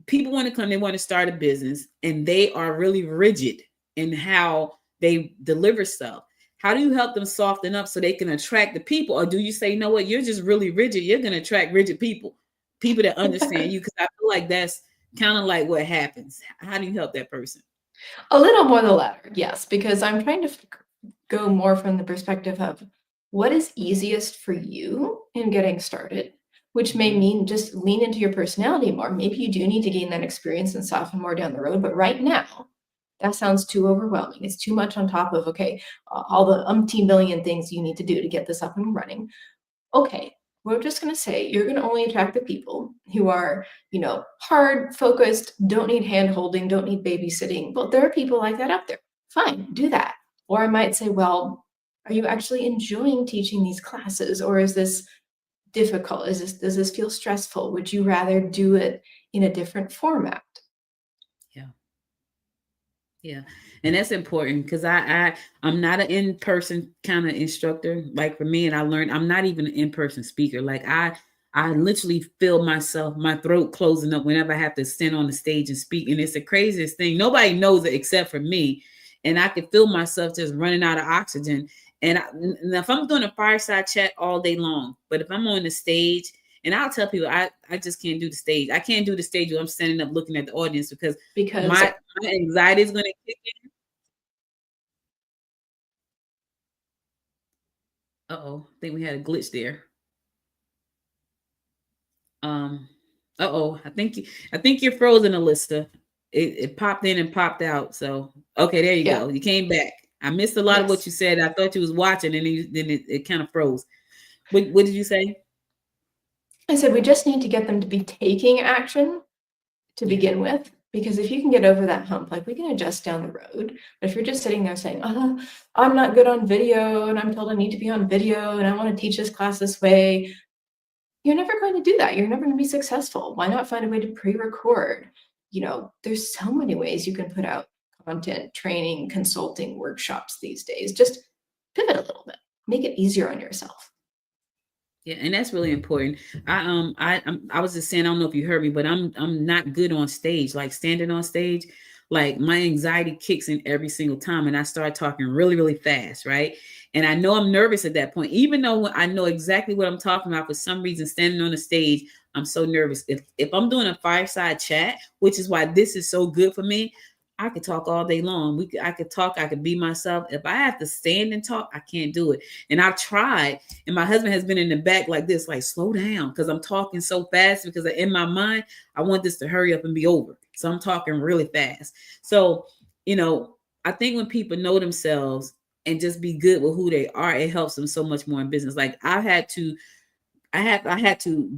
People want to come, they want to start a business, and they are really rigid in how they deliver stuff. How do you help them soften up so they can attract the people? Or do you say, you know what, you're just really rigid. You're going to attract rigid people that understand you. Because I feel like that's kind of like what happens. How do you help that person? A little more the latter, yes, because I'm trying to go more from the perspective of what is easiest for you in getting started, which may mean just lean into your personality more. Maybe you do need to gain that experience and soften more down the road, but right now, that sounds too overwhelming. It's too much on top of, okay, all the umpteen million things you need to do to get this up and running. Okay, we're just going to say you're going to only attract the people who are, hard focused, don't need hand holding, don't need babysitting. Well, there are people like that out there. Fine, do that. Or I might say, well, are you actually enjoying teaching these classes? Or is this difficult? Does this feel stressful? Would you rather do it in a different format? Yeah. And that's important because I'm not an in-person kind of instructor. Like for me, and I learned I'm not even an in-person speaker. Like I literally feel my throat closing up whenever I have to stand on the stage and speak. And it's the craziest thing. Nobody knows it except for me. And I can feel myself just running out of oxygen. And if I'm doing a fireside chat all day long, but if I'm on the stage, and I'll tell people, I just can't do the stage. I can't do the stage when I'm standing up looking at the audience because my anxiety is going to kick in. Uh-oh, I think we had a glitch there. I think you're frozen, Alyssa. It popped in and popped out. So okay, there you go. You came back. I missed a lot of what you said. I thought you was watching, and then it kind of froze. What did you say? I said we just need to get them to be taking action to begin with, because if you can get over that hump, like we can adjust down the road. But if you're just sitting there saying, "Oh, I'm not good on video, and I'm told I need to be on video, and I want to teach this class this way," you're never going to do that. You're never going to be successful. Why not find a way to pre-record? There's so many ways you can put out content, training, consulting, workshops these days. Just pivot a little bit, make it easier on yourself. Yeah, and that's really important. I was just saying, I don't know if you heard me, but I'm not good on stage, like standing on stage. Like my anxiety kicks in every single time, and I start talking really, really fast, right? And I know I'm nervous at that point, even though I know exactly what I'm talking about. For some reason, standing on the stage, I'm so nervous. If I'm doing a fireside chat, which is why this is so good for me, I could talk all day long. I could talk. I could be myself. If I have to stand and talk, I can't do it. And I've tried. And my husband has been in the back like this, like slow down, because I'm talking so fast. Because in my mind, I want this to hurry up and be over. So I'm talking really fast. So I think when people know themselves and just be good with who they are, it helps them so much more in business. Like I had to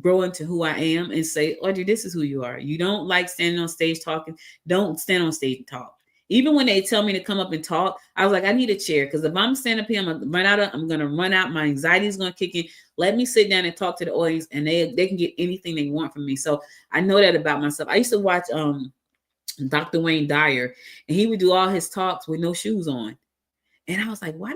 grow into who I am and say, Audrey, this is who you are. You don't like standing on stage talking. Don't stand on stage and talk. Even when they tell me to come up and talk, I was like, I need a chair. Because if I'm standing up here, I'm going to run out. My anxiety is going to kick in. Let me sit down and talk to the audience, and they can get anything they want from me. So I know that about myself. I used to watch Dr. Wayne Dyer, and he would do all his talks with no shoes on. And I was like, why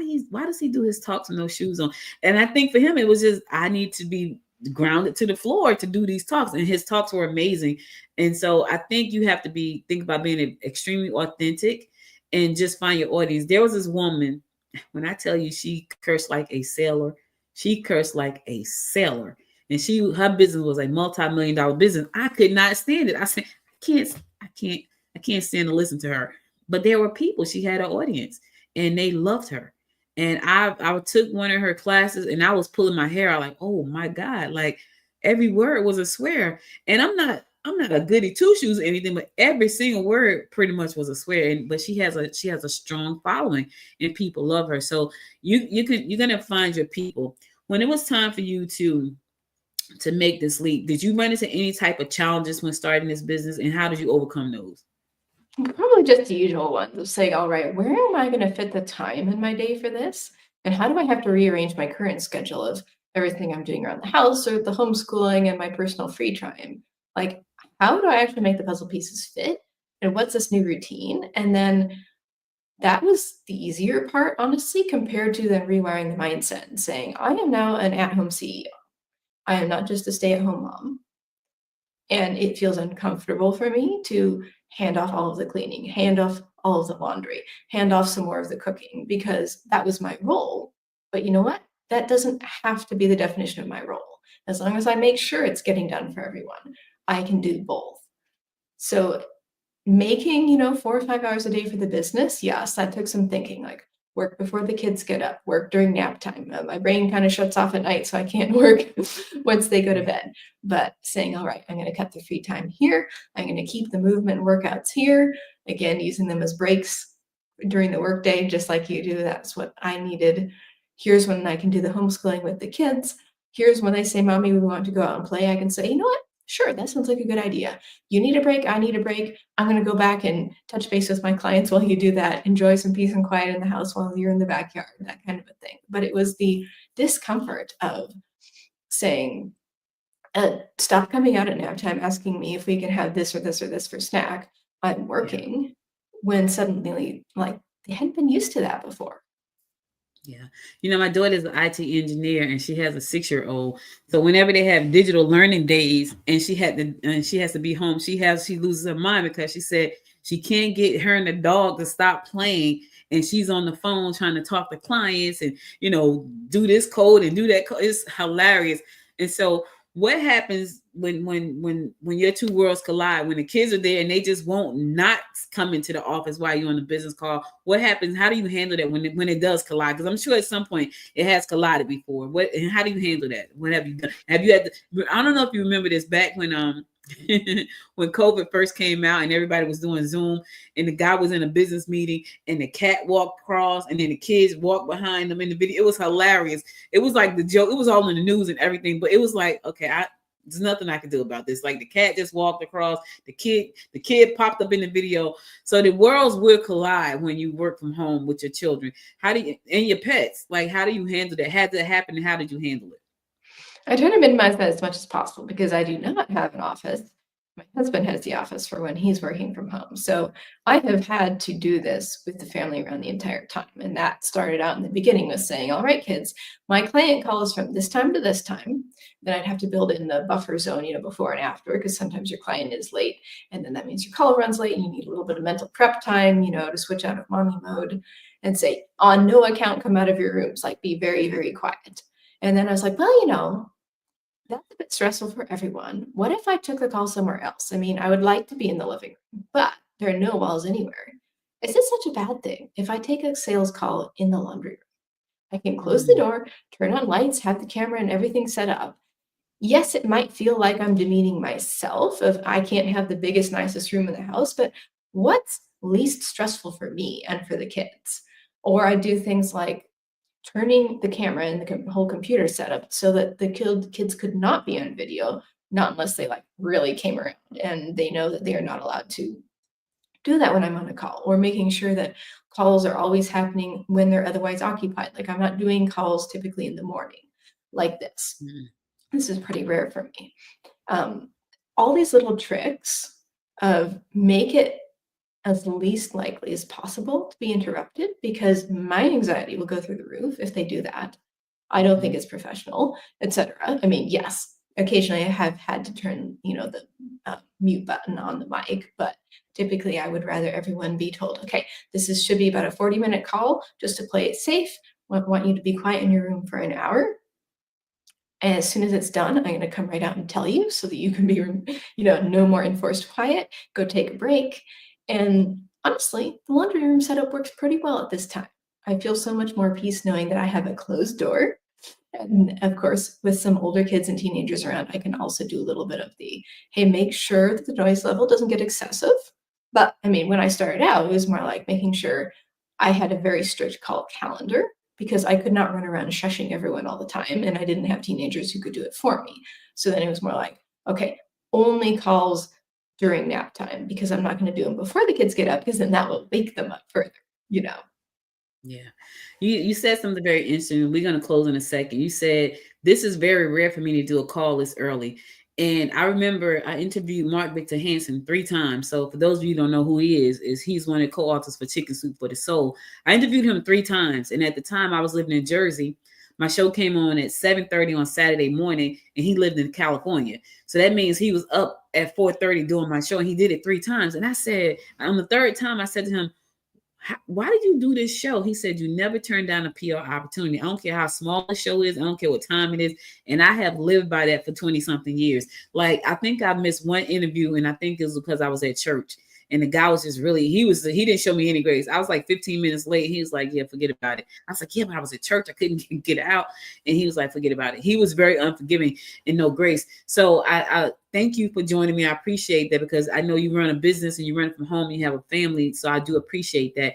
does he do his talks with no shoes on? And I think for him, it was just, I need to be grounded to the floor to do these talks. And his talks were amazing. And so I think you have to think about being extremely authentic and just find your audience. There was this woman, when I tell you she cursed like a sailor, and her business was a multi-million-dollar business. I could not stand it. I said, I can't stand to listen to her. But there were people, she had an audience. And they loved her. And I took one of her classes, and I was pulling my hair out like, oh my God, like every word was a swear. And I'm not a goody two shoes or anything, but every single word pretty much was a swear. But she has a strong following, and people love her. So you're gonna find your people. When it was time for you to make this leap, did you run into any type of challenges when starting this business, and how did you overcome those? Probably just the usual ones of saying, all right, where am I going to fit the time in my day for this? And how do I have to rearrange my current schedule of everything I'm doing around the house or the homeschooling and my personal free time? Like, how do I actually make the puzzle pieces fit? And what's this new routine? And then that was the easier part, honestly, compared to then rewiring the mindset and saying, I am now an at-home CEO. I am not just a stay-at-home mom. And it feels uncomfortable for me to hand off all of the cleaning, hand off all of the laundry, hand off some more of the cooking, because that was my role. But you know what? That doesn't have to be the definition of my role. As long as I make sure it's getting done for everyone, I can do both. So making, 4 or 5 hours a day for the business, yes, that took some thinking, like work before the kids get up, work during nap time. My brain kind of shuts off at night, so I can't work once they go to bed. But saying, all right, I'm going to cut the free time here. I'm going to keep the movement workouts here. Again, using them as breaks during the workday, just like you do. That's what I needed. Here's when I can do the homeschooling with the kids. Here's when they say, Mommy, we want to go out and play. I can say, you know what? Sure, that sounds like a good idea. You need a break. I need a break. I'm going to go back and touch base with my clients while you do that. Enjoy some peace and quiet in the house while you're in the backyard, that kind of a thing. But it was the discomfort of saying, stop coming out at nap time asking me if we can have this or this or this for snack. I'm working, when suddenly, like, they hadn't been used to that before. Yeah. My daughter's an IT engineer and she has a 6-year-old. So whenever they have digital learning days and she has to be home, she loses her mind because she said she can't get her and the dog to stop playing. And she's on the phone trying to talk to clients and, do this code and do that code. It's hilarious. And so what happens when your two worlds collide, when the kids are there and they just won't not come into the office while you're on the business call? What happens? How do you handle that when it does collide? Because I'm sure at some point it has collided before. And how do you handle that? What have you done? Have you had I don't know if you remember this back when when COVID first came out and everybody was doing Zoom and the guy was in a business meeting and the cat walked across and then the kids walked behind them in the video. It was hilarious. It was like the joke. It was all in the news and everything, but it was like, okay, there's nothing I can do about this. Like the cat just walked across, the kid popped up in the video. So the worlds will collide when you work from home with your children. And your pets, like, how do you handle that? Had that happen and how did you handle it? I try to minimize that as much as possible because I do not have an office. My husband has the office for when he's working from home. So I have had to do this with the family around the entire time. And that started out in the beginning with saying, all right, kids, my client calls from this time to this time. Then I'd have to build in the buffer zone, before and after, because sometimes your client is late. And then that means your call runs late and you need a little bit of mental prep time, to switch out of mommy mode and say, on no account, come out of your rooms, like be very, very quiet. And then I was like, well, that's a bit stressful for everyone. What if I took the call somewhere else? I mean, I would like to be in the living room, but there are no walls anywhere. Is it such a bad thing if I take a sales call in the laundry room? I can close the door, turn on lights, have the camera and everything set up. Yes, it might feel like I'm demeaning myself if I can't have the biggest, nicest room in the house, but what's least stressful for me and for the kids? Or I do things like turning the camera and the whole computer setup so that the kids could not be on video, not unless they really came around and they know that they are not allowed to do that when I'm on a call, or making sure that calls are always happening when they're otherwise occupied. Like I'm not doing calls typically in the morning like this. This is pretty rare for me. All these little tricks of make it as least likely as possible to be interrupted, because my anxiety will go through the roof if they do that. I don't think it's professional, etc. I mean, yes, occasionally I have had to turn, the mute button on the mic, but typically I would rather everyone be told, okay, this should be about a 40-minute call just to play it safe. I want you to be quiet in your room for an hour. And as soon as it's done, I'm going to come right out and tell you so that you can be, no more enforced quiet, go take a break. And honestly, the laundry room setup works pretty well at this time. I feel so much more peace knowing that I have a closed door. And of course, with some older kids and teenagers around, I can also do a little bit of hey, make sure that the noise level doesn't get excessive. But I mean, when I started out, it was more like making sure I had a very strict call calendar, because I could not run around shushing everyone all the time, and I didn't have teenagers who could do it for me. So then it was more like, okay, only calls during nap time, because I'm not going to do them before the kids get up, because then that will wake them up further, Yeah. You said something very interesting. We're going to close in a second. You said, this is very rare for me to do a call this early. And I remember I interviewed Mark Victor Hansen 3 times. So for those of you who don't know who he is he's one of the co-authors for Chicken Soup for the Soul. I interviewed him 3 times. And at the time I was living in Jersey. My show came on at 7:30 on Saturday morning, and he lived in California. So that means he was up at 4:30 doing my show, and he did it 3 times. And I said, on the 3rd time, I said to him, why did you do this show? He said, you never turn down a PR opportunity. I don't care how small the show is. I don't care what time it is. And I have lived by that for 20 something years. Like, I think I missed one interview, and I think it was because I was at church. And the guy was just really, he didn't show me any grace. I was like 15 minutes late. He was like, yeah, forget about it. I was like, yeah, but I was at church. I couldn't get out. And he was like, forget about it. He was very unforgiving and no grace. So I thank you for joining me. I appreciate that, because I know you run a business and you run it from home. You have a family. So I do appreciate that.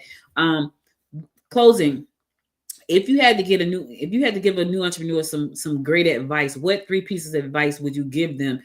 Closing. If you had to give a new entrepreneur some great advice, what 3 pieces of advice would you give them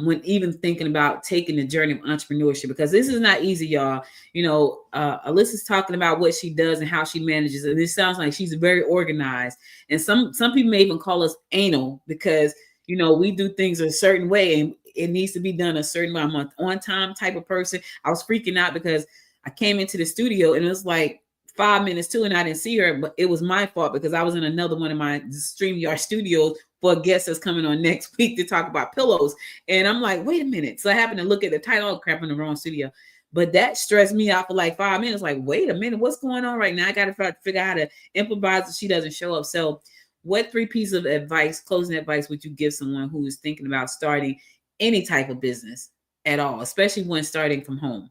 when even thinking about taking the journey of entrepreneurship? Because this is not easy, y'all. You know, Alyssa's talking about what she does and how she manages, and it sounds like she's very organized. And some people may even call us anal, because you know we do things a certain way and it needs to be done a certain way. I'm an on-time type of person. I was freaking out because I came into the studio and it was like 5 minutes to, and I didn't see her, but it was my fault because I was in another one of my StreamYard studios for a guest that's coming on next week to talk about pillows. And I'm like, wait a minute. So I happened to look at the title, oh crap, in the wrong studio. But that stressed me out for like 5 minutes. Like, wait a minute, what's going on right now? I got to figure out how to improvise if she doesn't show up. So what 3 pieces of advice, closing advice, would you give someone who is thinking about starting any type of business at all, especially when starting from home?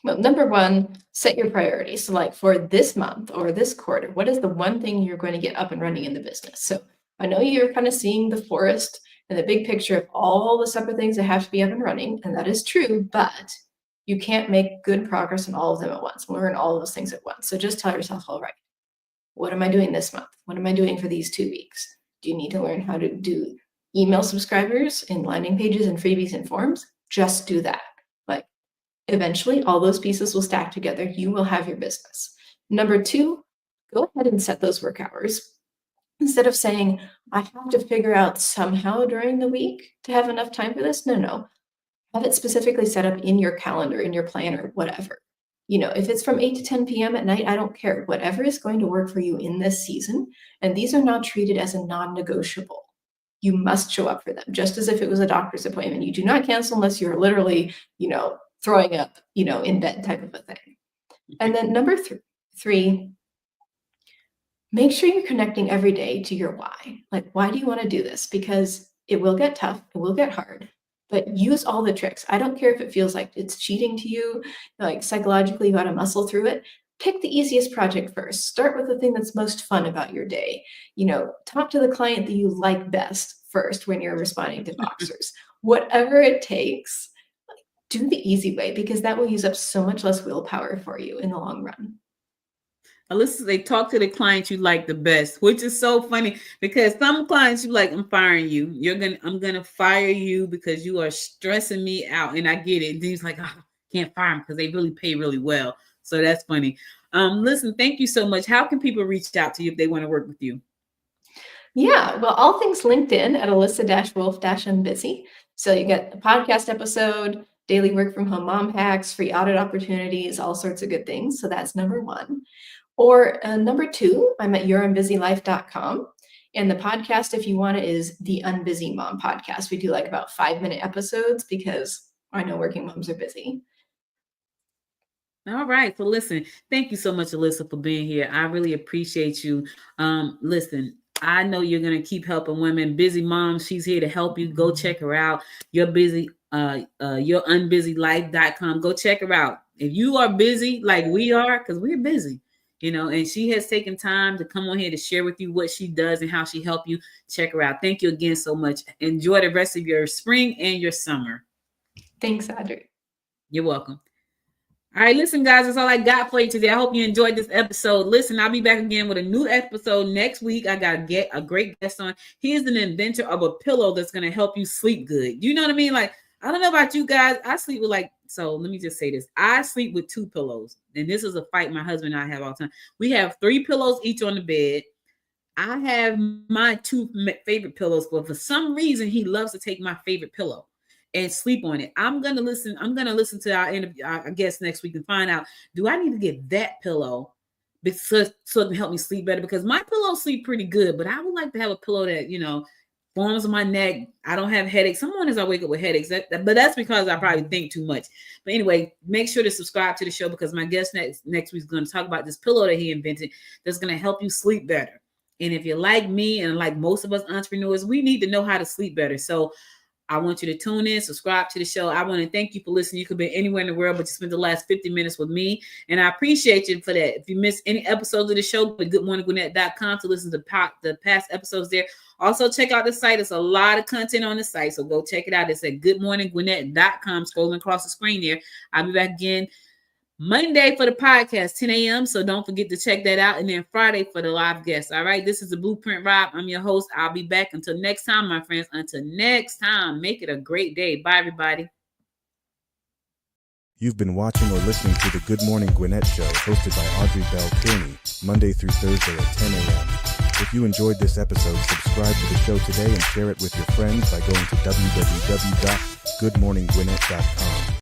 Well, number 1, set your priorities. So like for this month or this quarter, what is the one thing you're going to get up and running in the business? So I know you're kind of seeing the forest and the big picture of all the separate things that have to be up and running. And that is true, but you can't make good progress on all of them at once, learn all of those things at once. So just tell yourself, all right, what am I doing this month? What am I doing for these 2 weeks? Do you need to learn how to do email subscribers and landing pages and freebies and forms? Just do that. Like, eventually, all those pieces will stack together. You will have your business. Number 2, go ahead and set those work hours. Instead of saying, I have to figure out somehow during the week to have enough time for this. No. Have it specifically set up in your calendar, in your planner, whatever. You know, if it's from 8 to 10 p.m. at night, I don't care. Whatever is going to work for you in this season. And these are not treated as a non-negotiable. You must show up for them, just as if it was a doctor's appointment. You do not cancel unless you're literally, throwing up, in bed type of a thing. And then number 3, make sure you're connecting every day to your why. Like, why do you want to do this? Because it will get tough, it will get hard, but use all the tricks. I don't care if it feels like it's cheating to you, like psychologically you got to muscle through it. Pick the easiest project first. Start with the thing that's most fun about your day. Talk to the client that you like best first when you're responding to Voxers. Whatever it takes, do the easy way, because that will use up so much less willpower for you in the long run. Alyssa, they talk to the clients you like the best, which is so funny because some clients you like, I'm firing you. I'm gonna fire you because you are stressing me out, and I get it. And he's like, oh, can't fire them because they really pay really well. So that's funny. Listen, thank you so much. How can people reach out to you if they want to work with you? Yeah, well, all things LinkedIn at Alyssa-Wolff-Unbusy. So you get the podcast episode, daily work from home mom hacks, free audit opportunities, all sorts of good things. So that's number 1. Or number 2, I'm at yourunbusylife.com. And the podcast, if you want it, is the Unbusy Mom podcast. We do like about 5-minute episodes because I know working moms are busy. All right. So listen, thank you so much, Alyssa, for being here. I really appreciate you. Listen, I know you're going to keep helping women. Busy Moms, she's here to help you. Go check her out. Yourunbusylife.com. Go check her out. If you are busy like we are, because we're busy, and she has taken time to come on here to share with you what she does and how she helped you. Check her out. Thank you again so much. Enjoy the rest of your spring and your summer. Thanks, Audrey. You're welcome. All right, listen, guys, that's all I got for you today. I hope you enjoyed this episode. Listen, I'll be back again with a new episode next week. I got to get a great guest on. He is an inventor of a pillow that's going to help you sleep good. You know what I mean? Like, I don't know about you guys. I sleep with so let me just say this. I sleep with 2 pillows. And this is a fight my husband and I have all the time. We have 3 pillows each on the bed. I have my two favorite pillows, but for some reason he loves to take my favorite pillow and sleep on it. I'm gonna listen to our interview, I guess, next week and find out, do I need to get that pillow because so it can help me sleep better? Because my pillows sleep pretty good, but I would like to have a pillow that, you know, forms on my neck. I don't have headaches. Some mornings I wake up with headaches, but that's because I probably think too much. But anyway, make sure to subscribe to the show because my guest next week is going to talk about this pillow that he invented that's going to help you sleep better. And if you're like me and like most of us entrepreneurs, we need to know how to sleep better. So I want you to tune in, subscribe to the show. I want to thank you for listening. You could be anywhere in the world, but you spent the last 50 minutes with me. And I appreciate you for that. If you missed any episodes of the show, go to goodmorninggwinnett.com to listen to the past episodes there. Also, check out the site. There's a lot of content on the site, so go check it out. It's at goodmorninggwinnett.com. Scrolling across the screen there. I'll be back again Monday for the podcast, 10 a.m. So don't forget to check that out. And then Friday for the live guests. All right. This is the Blueprint Rob. I'm your host. I'll be back until next time, my friends. Until next time, make it a great day. Bye, everybody. You've been watching or listening to the Good Morning Gwinnett Show, hosted by Audrey Bell Kearney, Monday through Thursday at 10 a.m. If you enjoyed this episode, subscribe to the show today and share it with your friends by going to www.goodmorninggwinnett.com.